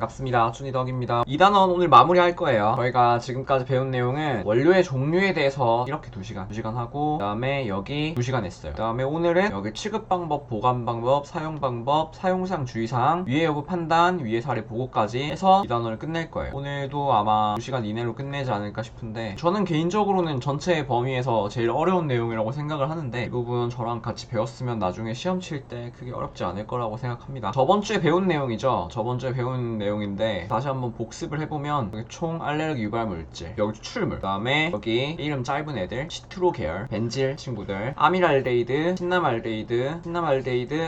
반갑습니다. 춘희덕입니다. 2단원 오늘 마무리할 거예요. 저희가 지금까지 배운 내용은 원료의 종류에 대해서 이렇게 2시간 하고, 그 다음에 여기 2시간 했어요. 그 다음에 오늘은 여기 취급 방법, 보관 방법, 사용 방법, 사용상 주의사항, 위해 여부 판단, 위해 사례 보고까지 해서 2단원을 끝낼 거예요. 오늘도 아마 2시간 이내로 끝내지 않을까 싶은데, 저는 개인적으로는 전체 범위에서 제일 어려운 내용이라고 생각을 하는데, 이 부분 저랑 같이 배웠으면 나중에 시험 칠 때 크게 어렵지 않을 거라고 생각합니다. 저번 주에 배운 내용이죠. 저번 주에 배운 내용인데 다시 한번 복습을 해보면, 여기 총 알레르기 유발 물질, 여기 추출물, 그 다음에 여기 이름 짧은 애들 시트로 계열, 벤질 친구들, 아밀알데히드, 신남알데히드,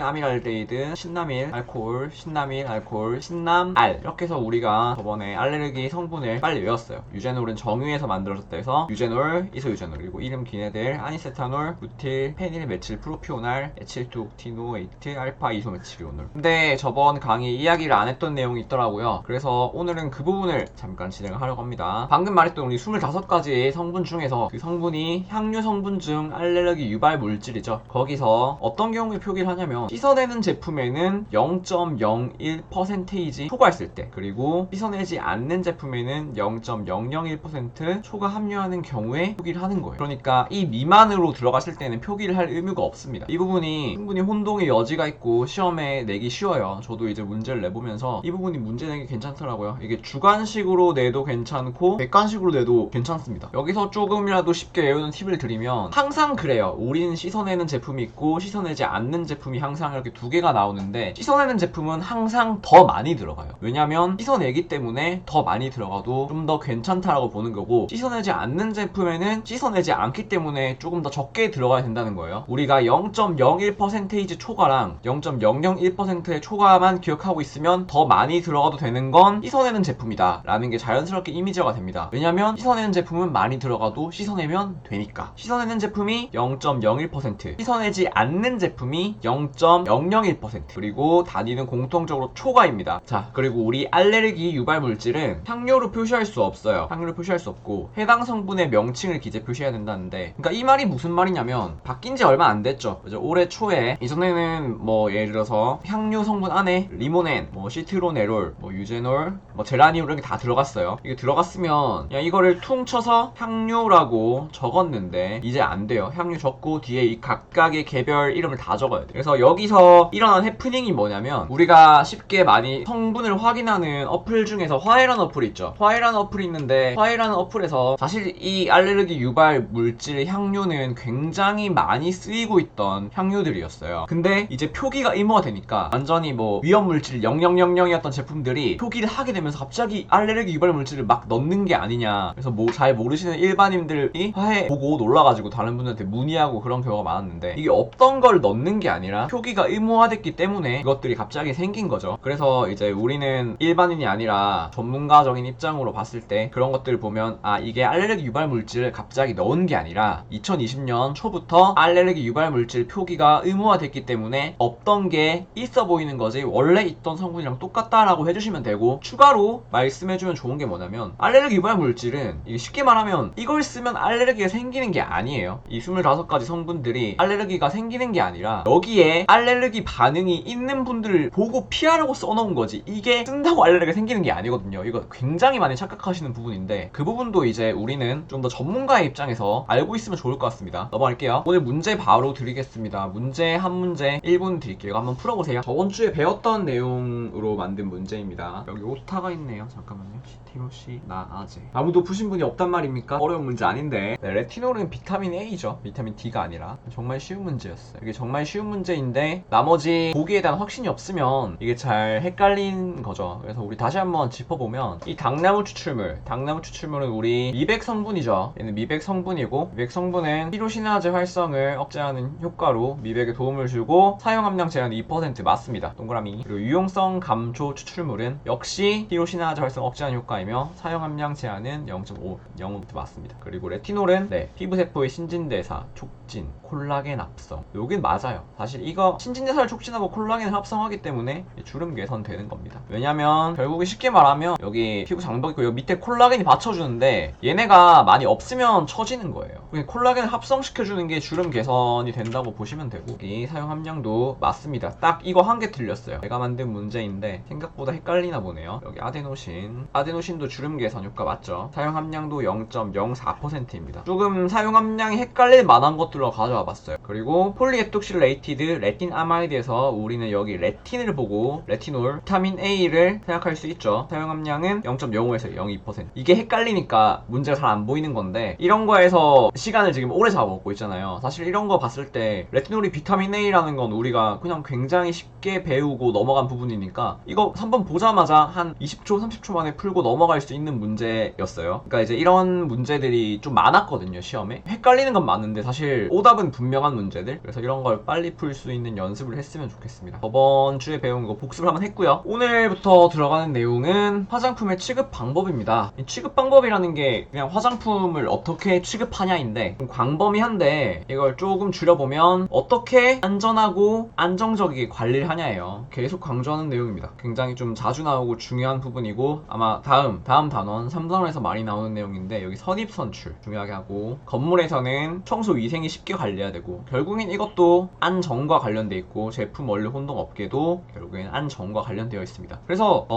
아밀알데히드, 신남일 알코올, 신남일 알코올, 신남알, 이렇게 해서 우리가 저번에 알레르기 성분을 빨리 외웠어요. 유제놀은 정유에서 만들어졌다 해서 유제놀, 이소유제놀, 그리고 이름 긴 애들 아니세타놀, 부틸, 페닐, 메칠, 프로피오날, 에칠투옥티노에이트, 알파 이소메치리오놀. 근데 저번 강의 이야기를 안 했던 내용이 있더라고요. 그래서 오늘은 그 부분을 잠깐 진행을 하려고 합니다. 방금 말했던 우리 25가지 성분 중에서 그 성분이 향유 성분 중 알레르기 유발 물질이죠. 거기서 어떤 경우에 표기를 하냐면, 씻어내는 제품에는 0.01% 초과했을 때, 그리고 씻어내지 않는 제품에는 0.001% 초과 함유하는 경우에 표기를 하는 거예요. 그러니까 이 미만으로 들어갔을 때는 표기를 할 의무가 없습니다. 이 부분이 충분히 혼동의 여지가 있고 시험에 내기 쉬워요. 저도 이제 문제를 내보면서 이 부분이 문제 내기 괜찮더라고요. 이게 주관식으로 내도 괜찮고 객관식으로 내도 괜찮습니다. 여기서 조금이라도 쉽게 외우는 팁을 드리면, 항상 그래요. 우리는 씻어내는 제품이 있고 씻어내지 않는 제품이 항상 이렇게 두 개가 나오는데, 씻어내는 제품은 항상 더 많이 들어가요. 왜냐면 씻어내기 때문에 더 많이 들어가도 좀 더 괜찮다라고 보는 거고, 씻어내지 않는 제품에는 씻어내지 않기 때문에 조금 더 적게 들어가야 된다는 거예요. 우리가 0.01% 초과랑 0.001%의 초과만 기억하고 있으면 더 많이 들어가도 되는 건 씻어내는 제품이다 라는 게 자연스럽게 이미지화가 됩니다. 왜냐면 씻어내는 제품은 많이 들어가도 씻어내면 되니까. 씻어내는 제품이 0.01%, 씻어내지 않는 제품이 0.001%, 그리고 단위는 공통적으로 초과입니다. 자, 그리고 우리 알레르기 유발 물질은 향료로 표시할 수 없어요. 향료로 표시할 수 없고 해당 성분의 명칭을 기재 표시해야 된다는데, 그러니까 이 말이 무슨 말이냐면, 바뀐 지 얼마 안 됐죠. 그죠? 올해 초에 이전에는 뭐 예를 들어서 향유 성분 안에 리모넨, 뭐 시트로네롤, 뭐 유제놀, 뭐 제라니올 이런 게 다 들어갔어요. 이게 들어갔으면 그냥 이거를 퉁쳐서 향료라고 적었는데, 이제 안 돼요. 향유 적고 뒤에 이 각각의 개별 이름을 다 적어야 돼요. 그래서 여기서 일어난 해프닝이 뭐냐면, 우리가 쉽게 많이 성분을 확인하는 어플 중에서 화해라는 어플이 있죠. 화해라는 어플이 있는데, 화해라는 어플에서 사실 이 알레르기 유발 물질 향료는 굉장히 많이 쓰이고 있던 향료들이었어요. 근데 이제 표기가 의무화 되니까, 완전히 뭐 위험물질 0000이었던 제품들이 표기를 하게 되면서 갑자기 알레르기 유발 물질을 막 넣는 게 아니냐. 그래서 뭐 잘 모르시는 일반인들이 화해 보고 놀라가지고 다른 분들한테 문의하고 그런 경우가 많았는데, 이게 없던 걸 넣는 게 아니라 표기가 의무화됐기 때문에 이것들이 갑자기 생긴 거죠. 그래서 이제 우리는 일반인이 아니라 전문가적인 입장으로 봤을 때 그런 것들을 보면, 아, 이게 알레르기 유발 물질을 갑자기 넣은 게 아니라 2020년 초부터 알레르기 유발 물질 표기가 의무화됐기 때문에 없던 게 있어 보이는 거지, 원래 있던 성분이랑 똑같다라고 해주시면 되고, 추가로 말씀해주면 좋은 게 뭐냐면, 알레르기 유발 물질은 이게 쉽게 말하면 이걸 쓰면 알레르기가 생기는 게 아니에요. 이 25가지 성분들이 알레르기가 생기는 게 아니라 여기에 알레르기 반응이 있는 분들을 보고 피하라고 써놓은 거지, 이게 쓴다고 알레르기가 생기는 게 아니거든요. 이거 굉장히 많이 착각하시는 부분인데, 그 부분도 이제 우리는 좀 더 전문가의 입장에서 알고 있으면 좋을 것 같습니다. 넘어갈게요. 오늘 문제 바로 드리겠습니다. 문제 한 문제 1분 드릴게요. 한번 풀어보세요. 저번 주에 배웠던 내용으로 만든 문제입니다. 여기 오타가 있네요. 잠깐만요. 시티로시 나아제. 아무도 푸신 분이 없단 말입니까? 어려운 문제 아닌데. 네, 레티놀은 비타민 A죠. 비타민 D가 아니라. 정말 쉬운 문제였어요. 이게 정말 쉬운 문제인데 나머지 보기에 대한 확신이 없으면 이게 잘 헷갈린 거죠. 그래서 우리 다시 한번 짚어보면, 이 당나무 추출물은 우리 미백 성분이죠. 얘는 미백 성분이고, 미백 성분은 티로시나제 활성을 억제하는 효과로 미백에 도움을 주고 사용 함량 제한 2% 맞습니다. 동그라미. 그리고 유용성 감초 추출물은 역시 티로시나제 활성 억제하는 효과이며 사용 함량 제한은 0.5% 맞습니다. 그리고 레티놀은 피부세포의 신진대사, 촉진, 콜라겐 합성. 여긴 맞아요. 사실 이거 신진대사를 촉진하고 콜라겐을 합성하기 때문에 주름 개선되는 겁니다. 왜냐면 결국에 쉽게 말하면 여기 피부 장벽 있고 여기 밑에 콜라겐이 받쳐주는데, 얘네가 많이 없으면 처지는 거예요. 콜라겐을 합성시켜주는 게 주름 개선이 된다고 보시면 되고, 여기 사용 함량도 맞습니다. 딱 이거 한 개 틀렸어요. 제가 만든 문제인데 생각보다 헷갈리나 보네요. 여기 아데노신도 주름 개선 효과 맞죠? 사용 함량도 0.04%입니다. 조금 사용 함량이 헷갈릴 만한 것들로 가져와 봤어요. 그리고 폴리에톡실레이티드 레틴 아마이드에서 우리는 여기 레틴을 보고 레티놀, 비타민 A를 생각할 수 있죠. 사용 함량은 0.05에서 0.2%. 이게 헷갈리니까 문제가 잘 안 보이는 건데, 이런 거에서 시간을 지금 오래 잡아먹고 있잖아요. 사실 이런 거 봤을 때 레티놀이 비타민 A라는 건 우리가 그냥 굉장히 쉽게 배우고 넘어간 부분이니까 이거 한번 보자마자 한 20초, 30초 만에 풀고 넘어갈 수 있는 문제였어요. 그러니까 이제 이런 문제들이 좀 많았거든요, 시험에. 헷갈리는 건 많은데 사실 오답은 분명한 문제들. 그래서 이런 걸 빨리 풀 수 있는 연습을 했으면 좋겠습니다. 저번 주에 배운 거 복습을 한번 했고요. 오늘부터 들어가는 내용은 화장품의 취급 방법입니다. 이 취급 방법이라는 게 그냥 화장품을 어떻게 취급하냐인데 좀 광범위한데, 이걸 조금 줄여보면 어떻게 안전하고 안정적이게 관리를 하냐예요. 계속 강조하는 내용입니다. 굉장히 좀 자주 나오고 중요한 부분이고, 아마 다음 단원 3단원에서 많이 나오는 내용인데, 여기 선입선출 중요하게 하고, 건물에서는 청소 위생이 쉽게 관리해야 되고, 결국엔 이것도 안전과 관련돼 있고, 제품 원료 혼동 업계도 결국엔 안전과 관련되어 있습니다. 그래서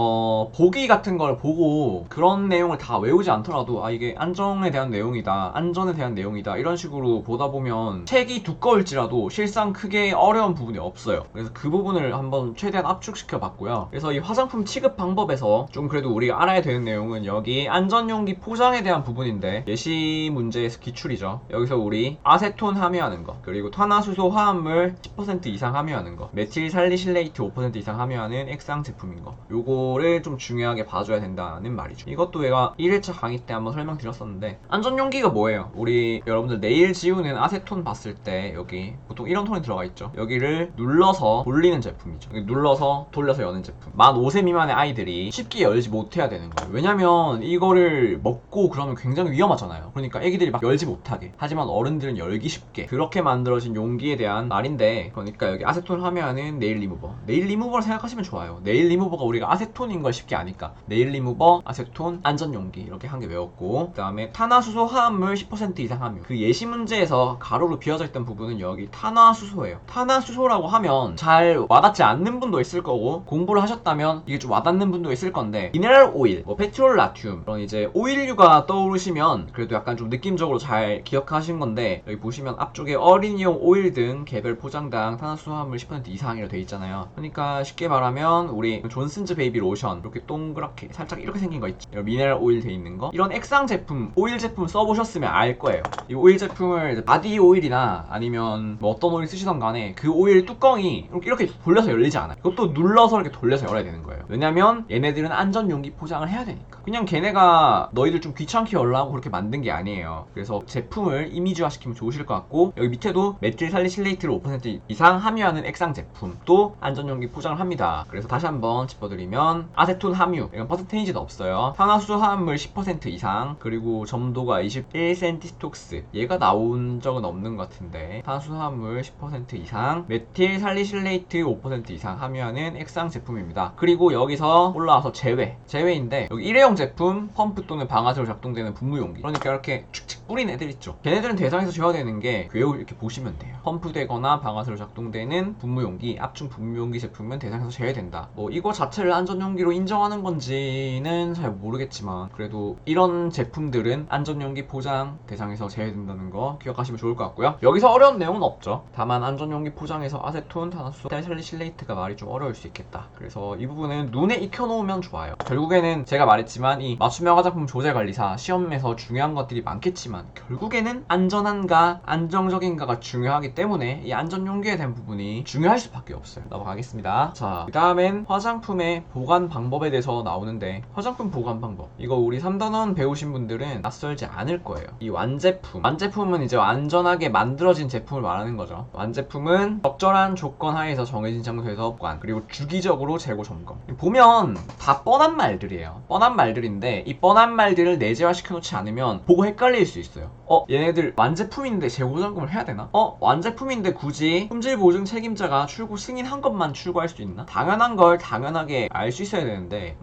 보기 같은 걸 보고 그런 내용을 다 외우지 않더라도 이게 안전에 대한 내용이다, 안전에 대한 내용이다, 이런 식으로 보다 보면 책이 두꺼울지라도 실상 크게 어려운 부분이 없어요. 그래서 그 부분을 한번 최대한 압축시켜 봤고요. 그래서 이 화장품 취급 방법에서 좀 그래도 우리가 알아야 되는 내용은 여기 안전용기 포장에 대한 부분인데, 예시 문제에서 기출이죠. 여기서 우리 아세톤 함유하는 거, 그리고 탄화수소 화합물 10% 이상 함유하는 거, 메틸살리실레이트 5% 이상 함유하는 액상 제품인 거, 요거를 좀 중요하게 봐줘야 된다는 말이죠. 이것도 내가 1회차 강의 때 한번 설명드렸었는데, 안전용기가 뭐예요? 우리 여러분들 네일 지우는 아세톤 봤을 때 여기 보통 이런 톤이 들어가 있죠. 여기를 눌러서 돌리는 제품이죠. 여기 눌러서 돌려서 여는 제품. 만 5세 미만의 아이들이 쉽게 열지 못해야 되는 거예요. 왜냐면 이거를 먹고 그러면 굉장히 위험하잖아요. 그러니까 애기들이 막 열지 못하게, 하지만 어른들은 열기 쉽게, 그렇게 만들어진 용기에 대한 말인데, 그러니까 여기 아세톤 함유하는 네일 리무버, 네일 리무버를 생각하시면 좋아요. 네일 리무버가 우리가 아세톤인 걸 쉽게 아니까 네일 리무버, 아세톤, 안전용기 이렇게 한 개 외웠고, 그 다음에 탄화수소 화합물 10% 이상 함유. 그 예시 문제에서 가로로 비어져 있던 부분은 여기 탄화수소예요. 탄화수소라고 하면 잘 와닿지 않는 분도 있을 거고, 공부를 하셨다면 이게 좀 와닿는 분도 있을 건데, 미네랄 오일, 페트롤 나트륨, 그런 이제 오일류가 떠오르시면 그래도 약간 좀 느낌적으로 잘 기억하신 건데, 여기 보시면 앞쪽에 어린이용 오일 등 개별 포장당 탄화수소 함물 10% 이상이라고 돼 있잖아요. 그러니까 쉽게 말하면 우리 존슨즈 베이비 로션 이렇게 동그랗게 살짝 이렇게 생긴 거 있죠. 미네랄 오일 돼 있는 거, 이런 액상 제품, 오일 제품 써보셨으면 알 거예요. 이 오일 제품을 바디 오일이나 아니면 뭐 어떤 오일 쓰시던 간에 그 오일 뚜껑이 이렇게 돌려서 열리지 않아요. 이것도 눌러서 이렇게 돌려서 열어야 되는 거예요. 왜냐면 얘네들은 안전 용기 포장을 해야 되니까. 그냥 걔네가 너희들 좀 귀찮게 열라고 그렇게 만든 게 아니에요. 그래서 제품을 이미지화 시키면 좋으실 것 같고, 여기 밑에도 메틸살리실레이트를 5% 이상 함유하는 액상 제품 또 안전용기 포장을 합니다. 그래서 다시 한번 짚어드리면, 아세톤 함유, 이건 퍼센테이지도 없어요. 탄화수소 화합물 10% 이상, 그리고 점도가 21cm, 얘가 나온 적은 없는 것 같은데, 탄화수소 화합물 10% 이상, 메틸살리실레이트 5% 이상 함유하는 액상 제품입니다. 그리고 여기서 올라와서 제외인데, 여기 일회용 제품, 펌프 또는 방아쇠로 작동되는 분무용기, 그러니까 이렇게 축축 뿌린 애들 있죠. 걔네들은 대상에서 제외되는 게 괴우 이렇게 보시면 돼요. 펌프되거나 방아쇠로 작동되는 분무용기, 압축 분무용기 제품은 대상에서 제외된다. 뭐 이거 자체를 안전용기로 인정하는 건지는 잘 모르겠지만, 그래도 이런 제품들은 안전용기 포장 대상에서 제외된다는 거 기억하시면 좋을 것 같고요. 여기서 어려운 내용은 없죠. 다만 안전용기 포장에서 아세톤, 탄화수소, 메틸살리실레이트가 말이 좀 어려울 수 있겠다. 그래서 이 부분은 눈에 익혀놓으면 좋아요. 결국에는 제가 말했지만 이 맞춤형 화장품 조제관리사 시험에서 중요한 것들이 많겠지만, 결국에는 안전한가 안정적인가가 중요하기 때문에 이 안전용기에 대한 부분이 중요할 수밖에 없어요. 넘어가겠습니다. 자, 그 다음엔 화장품의 보관 방법에 대해서 나오는데, 화장품 보관 방법, 이거 우리 3단원 배우신 분들은 낯설지 않을 거예요. 이 완제품은 이제 안전하게 만들어진 제품을 말하는 거죠. 완제품은 적절한 조건 하에서 정해진 장소에서 보관, 그리고 주기적으로 재고 점검. 보면 다 뻔한 말들이에요. 뻔한 말들인데, 이 뻔한 말들을 내재화 시켜놓지 않으면 보고 헷갈릴 수 있어요. 얘네들 완제품인데 재고점검을 해야 되나? 완제품인데 굳이 품질 보증 책임자가 출고 승인한 것만 출고할 수 있나? 당연한 걸 당연하게 알 수 있어야 되는데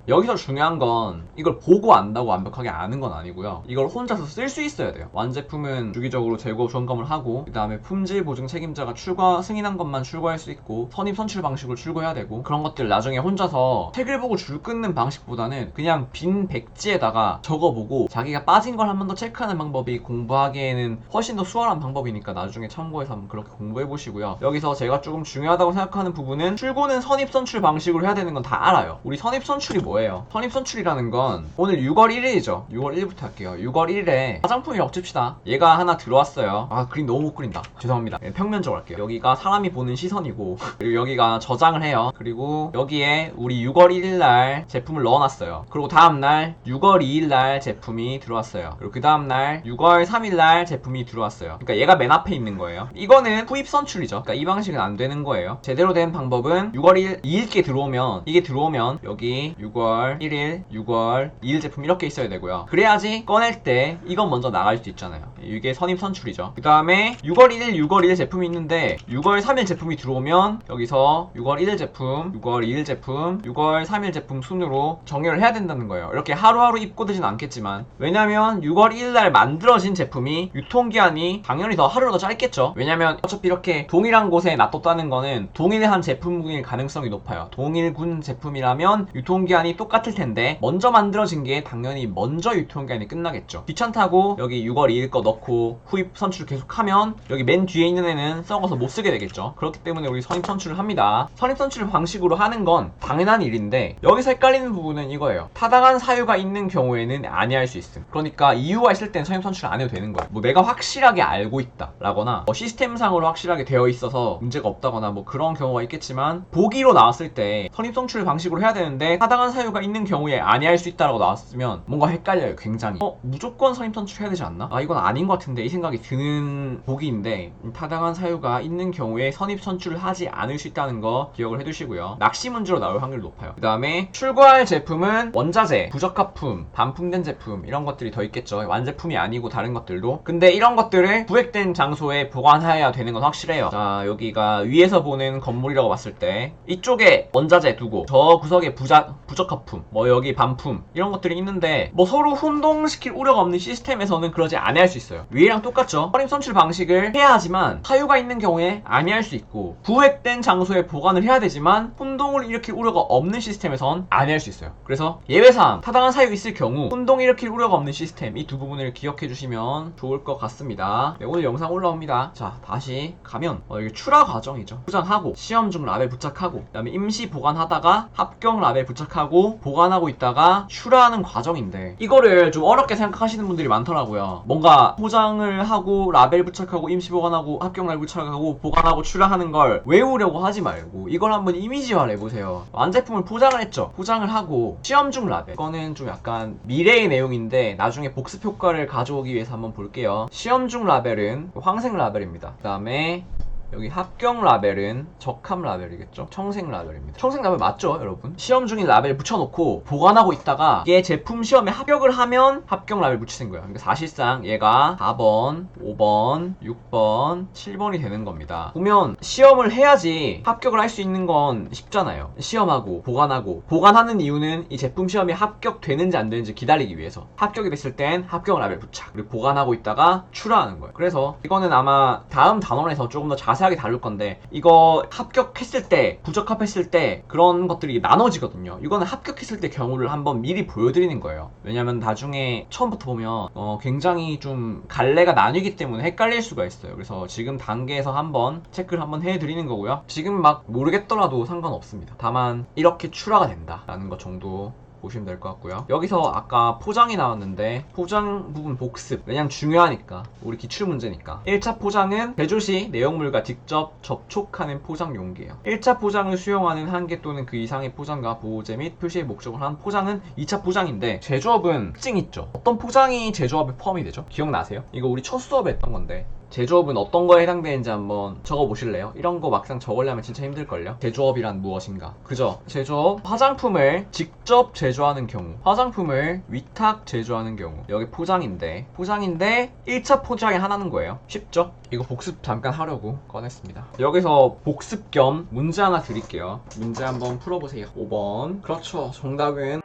여기서 중요한 건 이걸 보고 안다고 완벽하게 아는 건 아니고요. 이걸 혼자서 쓸 수 있어야 돼요. 완제품은 주기적으로 재고 점검을 하고 그 다음에 품질 보증 책임자가 출고 승인한 것만 출고할 수 있고 선입 선출 방식으로 출고해야 되고 그런 것들 나중에 혼자서 책을 보고 줄 끊는 방식보다는 그냥 빈 백지에다가 적어보고 자기가 빠진 걸 한 번 더 체크하는 방법이 공부하기에는 훨씬 더 수월한 방법이니까 나중에 참고해서 한번 그렇게 공부해 보시고요. 여기서 제가 조금 중요하다고 생각하는 부분은 출고는 선입 선출 방식으로 해야 되는 건 다 알아요. 우리 선입 선출이 뭐예요? 선입 선출이라는 건 오늘 6월 1일이죠. 6월 1일부터 할게요. 6월 1일에 화장품이라고 칩시다. 얘가 하나 들어왔어요. 그림 너무 못 그린다. 죄송합니다. 평면적으로 할게요. 여기가 사람이 보는 시선이고 그리고 여기가 저장을 해요. 그리고 여기에 우리 6월 1일날 제품을 넣어놨어요. 그리고 다음날 6월 2일날 제품이 들어왔어요. 그리고 그 다음날 6월 3일날 제품이 들어왔어요. 그러니까 얘가 맨 앞에 있는 거예요. 이거는 후입 선출이죠. 그러니까 이 방식은 안 되는 거예요. 제대로 된 방법은 6월 2일께 들어오면 이게 들어오면 여기 6월 1일, 6월 2일 제품 이렇게 있어야 되고요. 그래야지 꺼낼 때 이건 먼저 나갈 수 있잖아요. 이게 선입 선출이죠. 그 다음에 6월 1일, 6월 2일 제품이 있는데 6월 3일 제품이 들어오면 여기서 6월 1일 제품, 6월 2일 제품, 6월 3일 제품 순으로 정렬을 해야 된다는 거예요. 이렇게 하루하루 입고되진 않겠지만 왜냐면 6월 1일날 만들어진 제품이 유통기한이 당연히 하루로 더 짧겠죠. 왜냐면 어차피 이렇게 동일한 곳에 놔뒀다는 거는 동일한 제품군일 가능성이 높아요. 동일군 제품이라면 유통기한이 똑같을 텐데 먼저 만들어진 게 당연히 먼저 유통기한이 끝나겠죠. 귀찮다고 여기 6월 2일 거 넣고 후입 선출 계속하면 여기 맨 뒤에 있는 애는 썩어서 못 쓰게 되겠죠. 그렇기 때문에 우리 선입 선출을 합니다. 선입 선출 방식으로 하는 건 당연한 일인데 여기서 헷갈리는 부분은 이거예요. 타당한 사유가 있는 경우에는 아니할 수 있음. 그러니까 이유가 있을 땐 선입 선출 안 해도 되는 거예요. 뭐 내가 확실하게 알고 있다 라거나 시스템상으로 확실하게 되어 있어서 문제가 없다거나 뭐 그런 경우가 있겠지만 보기로 나왔을 때 선입 선출 방식으로 해야 되는데 타당한 사유가 있는 경우에 아니할 수 있다라고 나왔으면 뭔가 헷갈려요. 굉장히 무조건 선입 선출 해야 되지 않나? 이건 아닌 것 같은데 이 생각이 드는 보기인데 타당한 사유가 있는 경우에 선입 선출을 하지 않을 수 있다는 거 기억을 해두시고요. 낚시 문제로 나올 확률이 높아요. 그 다음에 출고할 제품은 원자재, 부적합품, 반품된 제품 이런 것들이 더 있겠죠. 완제품이 아니고 다른 것들도. 근데 이런 것들을 구획된 장소에 보관해야 되는 건 확실해요. 자, 여기가 위에서 보는 건물이라고 봤을 때 이쪽에 원자재 두고 저 구석에 부적합품, 뭐 여기 반품 이런 것들이 있는데 뭐 서로 혼동시킬 우려가 없는 시스템에서는 그러지 않을 수 있어요. 위에랑 똑같죠. 선입 선출 방식을 해야 하지만 사유가 있는 경우에 아니할 수 있고 구획된 장소에 보관을 해야 되지만 혼동을 일으킬 우려가 없는 시스템에선 아니할 수 있어요. 그래서 예외사항 타당한 사유가 있을 경우 혼동을 일으킬 우려가 없는 시스템 이 두 부분을 기억해 주시면 좋을 것 같습니다. 네, 오늘 영상 올라옵니다. 자, 다시 가면 이게 출하 과정이죠. 포장하고 시험 중 라벨 부착하고 그 다음에 임시 보관하다가 합격 라벨 부착하고 보관하고 있다가 출하하는 과정인데 이거를 좀 어렵게 생각하시는 분들이 많더라고요. 뭔가 포장을 하고 라벨 부착하고 임시 보관하고 합격 라벨 부착하고 보관하고 출하하는 걸 외우려고 하지 말고 이걸 한번 이미지화를 해보세요. 완제품을 포장을 했죠. 포장을 하고 시험 중 라벨 이거는 좀 약간 미래의 내용인데 나중에 복습 효과를 가져오기 위해서 한번 볼게요. 시험 중 라벨은 황색 라벨입니다. 그 다음에 여기 합격 라벨은 적합 라벨이겠죠. 청색 라벨입니다. 청색 라벨 맞죠 여러분? 시험 중인 라벨 붙여놓고 보관하고 있다가 얘 제품 시험에 합격을 하면 합격 라벨 붙이는 거예요. 그러니까 사실상 얘가 4번, 5번, 6번, 7번이 되는 겁니다. 보면 시험을 해야지 합격을 할 수 있는 건 쉽잖아요. 시험하고 보관하고 보관하는 이유는 이 제품 시험이 합격되는지 안 되는지 기다리기 위해서 합격이 됐을 땐 합격 라벨 부착 그리고 보관하고 있다가 출하하는 거예요. 그래서 이거는 아마 다음 단원에서 조금 더 자세하게 다룰 건데 이거 합격했을 때 부적합했을 때 그런 것들이 나눠지거든요. 이거는 합격했을 때 경우를 한번 미리 보여드리는 거예요. 왜냐면 나중에 처음부터 보면 굉장히 좀 갈래가 나뉘기 때문에 헷갈릴 수가 있어요. 그래서 지금 단계에서 한번 체크를 한번 해드리는 거고요. 지금 막 모르겠더라도 상관없습니다. 다만 이렇게 출하가 된다라는 것 정도 보시면 될 것 같고요. 여기서 아까 포장이 나왔는데 포장 부분 복습 왜냐면 중요하니까 우리 기출 문제니까 1차 포장은 제조시 내용물과 직접 접촉하는 포장 용기예요. 1차 포장을 수용하는 한 개 또는 그 이상의 포장과 보호제 및 표시의 목적을 한 포장은 2차 포장인데 제조업은 특징이 있죠. 어떤 포장이 제조업에 포함이 되죠? 기억나세요? 이거 우리 첫 수업에 했던 건데 제조업은 어떤 거에 해당되는지 한번 적어보실래요? 이런 거 막상 적으려면 진짜 힘들걸요? 제조업이란 무엇인가? 그죠? 제조업, 화장품을 직접 제조하는 경우, 화장품을 위탁 제조하는 경우. 여기 포장인데 1차 포장에 하나는 거예요. 쉽죠? 이거 복습 잠깐 하려고 꺼냈습니다. 여기서 복습 겸 문제 하나 드릴게요. 문제 한번 풀어보세요. 5번. 그렇죠. 정답은